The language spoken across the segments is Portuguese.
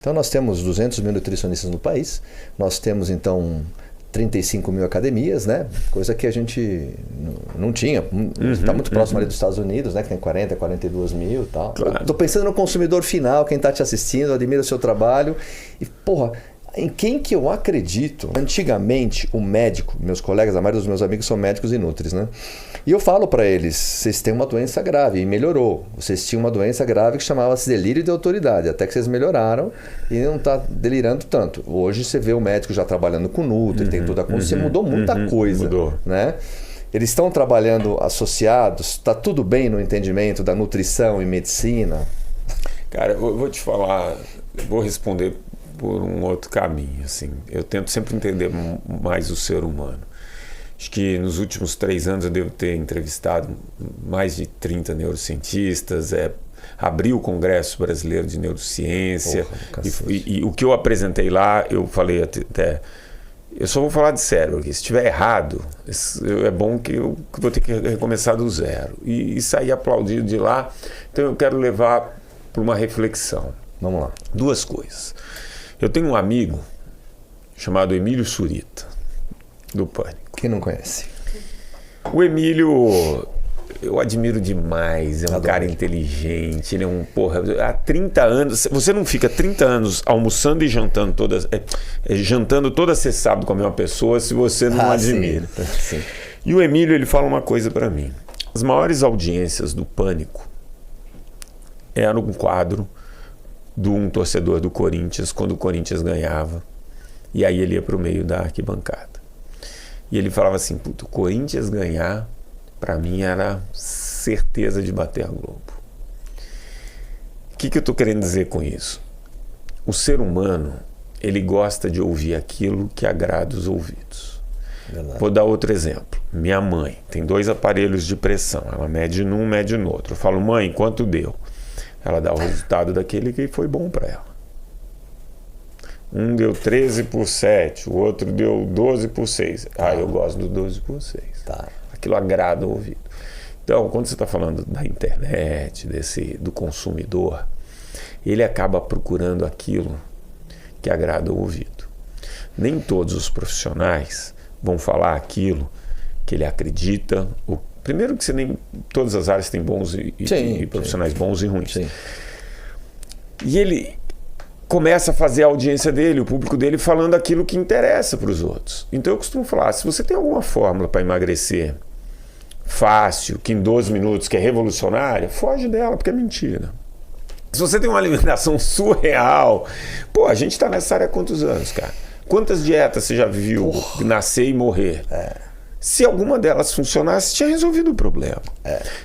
Então nós temos 200 mil nutricionistas no país, nós temos então 35 mil academias, né? Coisa que a gente não tinha. Está muito próximo ali dos Estados Unidos, né? Que tem 40, 42 mil e tal. Claro. Estou pensando no consumidor final, quem está te assistindo, admira o seu trabalho. E, porra, em quem que eu acredito? Antigamente, o médico, meus colegas, a maioria dos meus amigos são médicos e nutris, né? E eu falo para eles, vocês têm uma doença grave e melhorou. Vocês tinham uma doença grave que chamava-se delírio de autoridade, até que vocês melhoraram e não está delirando tanto. Hoje você vê o médico já trabalhando com nutri, tem toda a consciência, mudou muita coisa. Mudou. Né? Eles estão trabalhando associados, está tudo bem no entendimento da nutrição e medicina? Cara, eu vou te falar, eu vou responder por um outro caminho. Assim. Eu tento sempre entender mais o ser humano. Acho que nos últimos 3 anos eu devo ter entrevistado mais de 30 neurocientistas, abri o Congresso Brasileiro de Neurociência. Porra, e o que eu apresentei lá, eu falei até... Eu só vou falar de sério aqui. Se estiver errado, é bom que eu vou ter que recomeçar do zero. E sair aplaudido de lá. Então eu quero levar para uma reflexão. Vamos lá. 2 coisas. Eu tenho um amigo chamado Emílio Surita, do Pânico. Quem não conhece? O Emílio, eu admiro demais, é um cara inteligente, ele é um porra, há 30 anos, você não fica 30 anos almoçando e jantando jantando toda sexta com a mesma pessoa se você não admira. Sim. E o Emílio, ele fala uma coisa para mim, as maiores audiências do Pânico eram um quadro de um torcedor do Corinthians quando o Corinthians ganhava, e aí ele ia para o meio da arquibancada. E ele falava assim, puto, o Corinthians ganhar, para mim era certeza de bater a Globo. O que eu estou querendo dizer com isso? O ser humano, ele gosta de ouvir aquilo que agrada os ouvidos. Verdade. Vou dar outro exemplo. Minha mãe tem 2 aparelhos de pressão, ela mede num, mede no outro. Eu falo, mãe, quanto deu? Ela dá o resultado daquele que foi bom para ela. Um deu 13 por 7, o outro deu 12 por 6. Ah, eu gosto do 12 por 6. Tá. Aquilo agrada o ouvido. Então, quando você está falando da internet, do consumidor, ele acaba procurando aquilo que agrada o ouvido. Nem todos os profissionais vão falar aquilo que ele acredita. Primeiro que todas as áreas têm bons e profissionais bons e ruins. Sim. E ele começa a fazer a audiência dele, o público dele, falando aquilo que interessa para os outros. Então eu costumo falar, se você tem alguma fórmula para emagrecer fácil, que em 12 minutos, que é revolucionária, foge dela, porque é mentira. Se você tem uma alimentação surreal, pô, a gente está nessa área há quantos anos, cara? Quantas dietas você já viu nascer e morrer? Se alguma delas funcionasse, tinha resolvido o problema.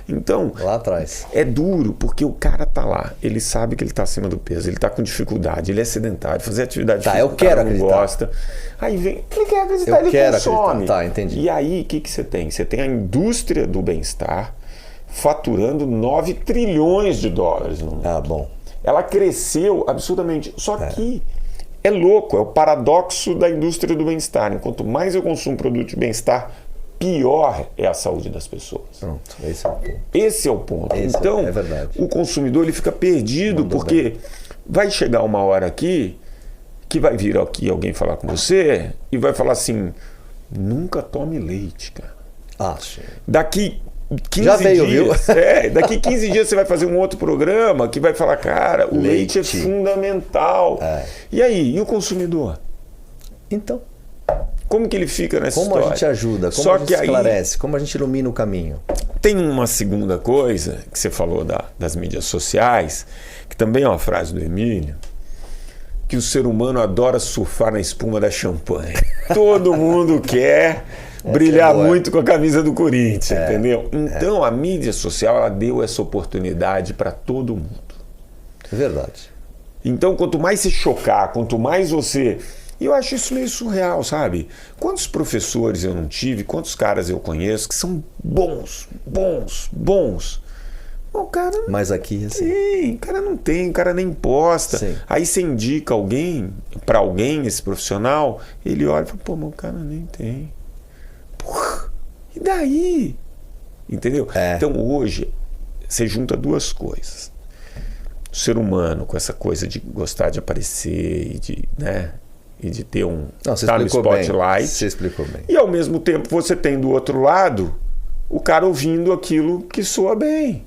Então, lá atrás. É duro, porque o cara tá lá, ele sabe que ele tá acima do peso, ele tá com dificuldade, ele é sedentário, fazer atividade física, eu quero não acreditar. Gosta. Aí vem, ele quer acreditar, ele consome. Acreditar. Tá, entendi. E aí, o que você tem? Você tem a indústria do bem-estar faturando 9 trilhões de dólares no mundo. Ah, bom. Ela cresceu absurdamente. Só que é louco, é o paradoxo da indústria do bem-estar. Quanto mais eu consumo produto de bem-estar, pior é a saúde das pessoas. Pronto, esse é o ponto. Esse é o ponto. Então, é verdade. O consumidor ele fica perdido. Mandou porque bem. vai chegar uma hora aqui que vai vir aqui alguém falar com você e vai falar assim, nunca tome leite, cara. Acho. Daqui 15 Já veio, dias, viu? Daqui 15 dias você vai fazer um outro programa que vai falar, cara, o leite é fundamental. E aí, e o consumidor? Então, como que ele fica nessa como história? a gente ajuda, como Só a gente que aí esclarece, como a gente ilumina o caminho? tem uma segunda coisa que você falou das mídias sociais, que também é uma frase do Emílio, que o ser humano adora surfar na espuma da champanhe. Todo mundo quer brilhar muito com a camisa do Corinthians, entendeu? Então a mídia social ela deu essa oportunidade para todo mundo. É verdade. Então quanto mais se chocar, quanto mais você... E eu acho isso meio surreal, sabe? Quantos professores eu não tive, quantos caras eu conheço que são bons. O cara não Mas aqui, assim... tem, o cara não tem, o cara nem posta. Sim. Aí você indica alguém, para alguém, esse profissional, ele olha e fala, pô, mas o cara nem tem. Porra, e daí? Entendeu? Então hoje, você junta 2 coisas. o ser humano com essa coisa de gostar de aparecer e de, né, e de ter um Não, no spotlight. Você explicou bem. E ao mesmo tempo você tem do outro lado o cara ouvindo aquilo que soa bem.